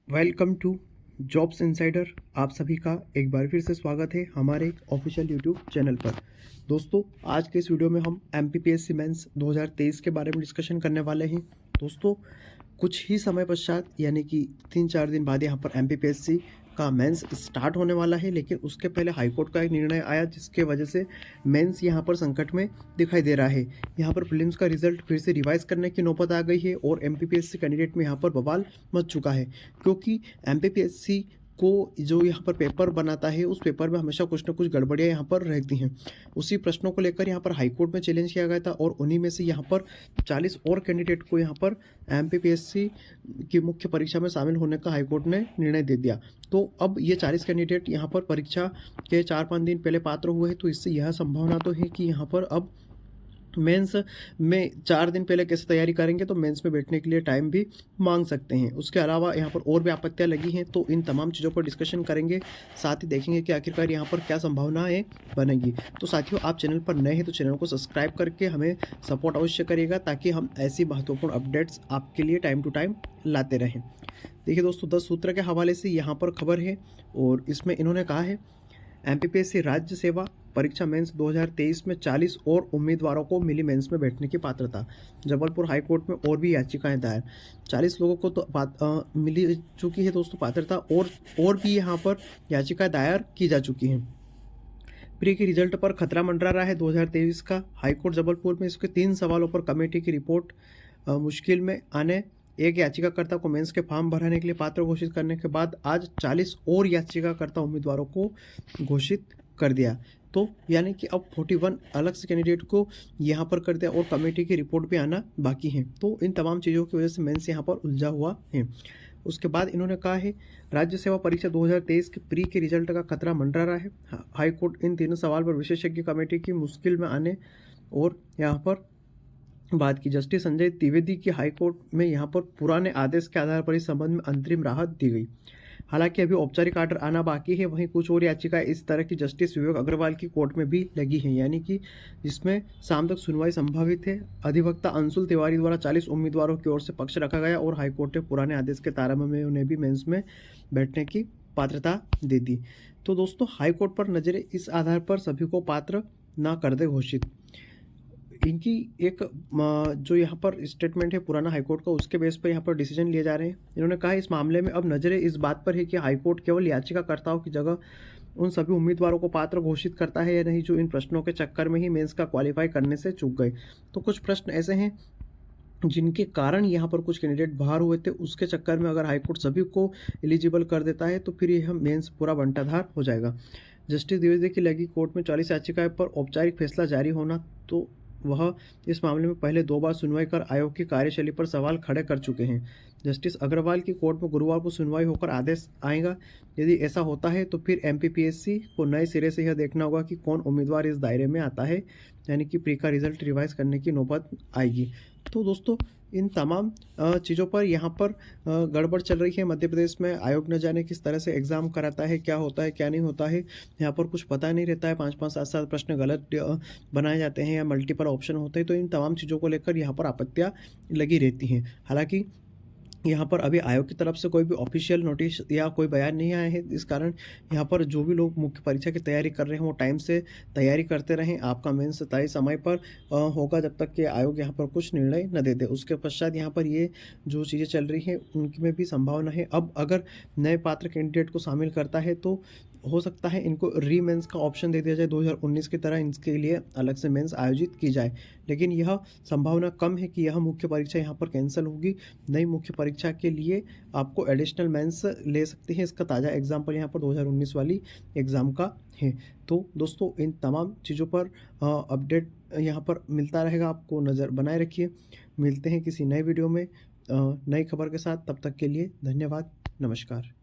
Welcome to jobs insider. आप सभी का एक बार फिर से स्वागत है हमारे ऑफिशियल यूट्यूब चैनल पर। दोस्तों, आज के इस वीडियो में हम MPPSC मेंस 2023 के बारे में डिस्कशन करने वाले हैं। दोस्तों, कुछ ही समय पश्चात यानी कि 3-4 दिन बाद यहाँ पर MPPSC का मेंस स्टार्ट होने वाला है, लेकिन उसके पहले हाईकोर्ट का एक निर्णय आया जिसके वजह से मेंस यहाँ पर संकट में दिखाई दे रहा है। यहाँ पर प्रीलिम्स का रिजल्ट फिर से रिवाइज करने की नौबत आ गई है और MPPSC कैंडिडेट में यहाँ पर बवाल मच चुका है, क्योंकि MPPSC को जो यहाँ पर पेपर बनाता है उस पेपर में हमेशा कुछ न कुछ गड़बड़ियाँ यहाँ पर रहती हैं। उसी प्रश्नों को लेकर यहाँ पर हाईकोर्ट में चैलेंज किया गया था और उन्हीं में से यहाँ पर 40 और कैंडिडेट को यहाँ पर MPPSC की मुख्य परीक्षा में शामिल होने का हाईकोर्ट ने निर्णय दे दिया। तो अब ये 40 कैंडिडेट यहाँ पर परीक्षा के 4-5 दिन पहले पात्र हुए हैं, तो इससे यह संभावना तो है कि यहाँ पर अब मेंस में 4 दिन पहले कैसे तैयारी करेंगे तो मेंस में बैठने के लिए टाइम भी मांग सकते हैं। उसके अलावा यहाँ पर और भी आपत्तियाँ लगी हैं, तो इन तमाम चीज़ों पर डिस्कशन करेंगे, साथ ही देखेंगे कि आखिरकार यहाँ पर क्या संभावनाएं बनेगी। तो साथियों, आप चैनल पर नए हैं तो चैनल को सब्सक्राइब करके हमें सपोर्ट अवश्य करिएगा, ताकि हम ऐसी महत्वपूर्ण अपडेट्स आपके लिए टाइम टू टाइम लाते रहें। देखिए दोस्तों, 10 सूत्र के हवाले से यहाँ पर खबर है और इसमें इन्होंने कहा है MPPSC राज्य सेवा परीक्षा मेंस 2023 में 40 और उम्मीदवारों को मिली मेंस में बैठने की पात्रता। जबलपुर हाईकोर्ट में और भी याचिकाएं दायर। 40 लोगों को तो मिली चुकी है दोस्तों पात्रता, और भी यहाँ पर याचिकाएं दायर की जा चुकी हैं। प्री के रिजल्ट पर खतरा मंडरा रहा है 2023 का। हाईकोर्ट जबलपुर में इसके 3 सवालों पर कमेटी की रिपोर्ट मुश्किल में आने, एक याचिकाकर्ता को मेंस के फॉर्म भराने के लिए पात्र घोषित करने के बाद आज 40 और याचिकाकर्ता उम्मीदवारों को घोषित कर दिया। तो यानी कि अब 41 अलग से कैंडिडेट को यहाँ पर कर दिया और कमेटी की रिपोर्ट भी आना बाकी है। तो इन तमाम चीज़ों की वजह से मेंस यहाँ पर उलझा हुआ है। उसके बाद इन्होंने कहा है राज्य सेवा परीक्षा 2023 के प्री के रिजल्ट का खतरा मंडरा रहा है। हाईकोर्ट इन तीनों सवाल पर विशेषज्ञ कमेटी की मुश्किल में आने और यहाँ पर बात की। जस्टिस संजय द्विवेदी की हाईकोर्ट में यहाँ पर पुराने आदेश के आधार पर इस संबंध में अंतरिम राहत दी गई। हालांकि अभी औपचारिक आर्डर आना बाकी है। वहीं कुछ और याचिकाएं इस तरह की जस्टिस विवेक अग्रवाल की कोर्ट में भी लगी हैं, यानी कि जिसमें शाम तक सुनवाई संभावित है। अधिवक्ता अंशुल तिवारी द्वारा 40 उम्मीदवारों की ओर से पक्ष रखा गया और हाईकोर्ट ने पुराने आदेश के तारतम्य में उन्हें भी मेंस में बैठने की पात्रता दे दी। तो दोस्तों, हाईकोर्ट पर नजरें इस आधार पर सभी को पात्र न कर दे घोषित। इनकी एक जो यहाँ पर स्टेटमेंट है पुराना हाईकोर्ट का, उसके बेस पर यहाँ पर डिसीजन लिए जा रहे हैं। इन्होंने कहा इस मामले में अब नजरें इस बात पर है कि हाईकोर्ट केवल याचिकाकर्ताओं की जगह उन सभी उम्मीदवारों को पात्र घोषित करता है या नहीं जो इन प्रश्नों के चक्कर में ही मेंस का क्वालिफाई करने से चूक गए। तो कुछ प्रश्न ऐसे हैं जिनके कारण यहाँ पर कुछ कैंडिडेट बाहर हुए थे, उसके चक्कर में अगर हाईकोर्ट सभी को एलिजिबल कर देता है तो फिर यह मेंस पूरा बंटाधार हो जाएगा। जस्टिस द्विवेदी की लगी कोर्ट में 40 याचिकाएं पर औपचारिक फैसला जारी होना, तो वह इस मामले में पहले 2 बार सुनवाई कर आयोग की कार्यशैली पर सवाल खड़े कर चुके हैं। जस्टिस अग्रवाल की कोर्ट में गुरुवार को सुनवाई होकर आदेश आएगा। यदि ऐसा होता है तो फिर MPPSC को नए सिरे से यह देखना होगा कि कौन उम्मीदवार इस दायरे में आता है, यानी कि प्री का रिजल्ट रिवाइज करने की नौबत आएगी। तो दोस्तों, इन तमाम चीज़ों पर यहाँ पर गड़बड़ चल रही है मध्य प्रदेश में। आयोग न जाने किस तरह से एग्ज़ाम कराता है, क्या होता है क्या नहीं होता है, यहाँ पर कुछ पता नहीं रहता है। 5-5, 7-7 प्रश्न गलत बनाए जाते हैं या मल्टीपल ऑप्शन होते हैं। तो इन तमाम चीज़ों को लेकर यहाँ पर आपत्तियाँ लगी रहती हैं। हालांकि यहाँ पर अभी आयोग की तरफ से कोई भी ऑफिशियल नोटिस या कोई बयान नहीं आया है। इस कारण यहाँ पर जो भी लोग मुख्य परीक्षा की तैयारी कर रहे हैं वो टाइम से तैयारी करते रहें। आपका मेंस तय समय पर होगा जब तक कि आयोग यहाँ पर कुछ निर्णय न दे दे। उसके पश्चात यहाँ पर ये जो चीज़ें चल रही हैं उनकी में भी संभावना है। अब अगर नए पात्र कैंडिडेट को शामिल करता है तो हो सकता है इनको री मेंस का ऑप्शन दे दिया जाए, 2019 की तरह इनके लिए अलग से मेंस आयोजित की जाए। लेकिन यह संभावना कम है कि यह मुख्य परीक्षा यहाँ पर कैंसिल होगी। नई मुख्य परीक्षा के लिए आपको एडिशनल मेंस ले सकते हैं। इसका ताज़ा एग्जाम्पल यहाँ पर 2019 वाली एग्ज़ाम का है। तो दोस्तों, इन तमाम चीज़ों पर अपडेट यहाँ पर मिलता रहेगा, आपको नज़र बनाए रखिए। मिलते हैं किसी नए वीडियो में नई खबर के साथ। तब तक के लिए धन्यवाद, नमस्कार।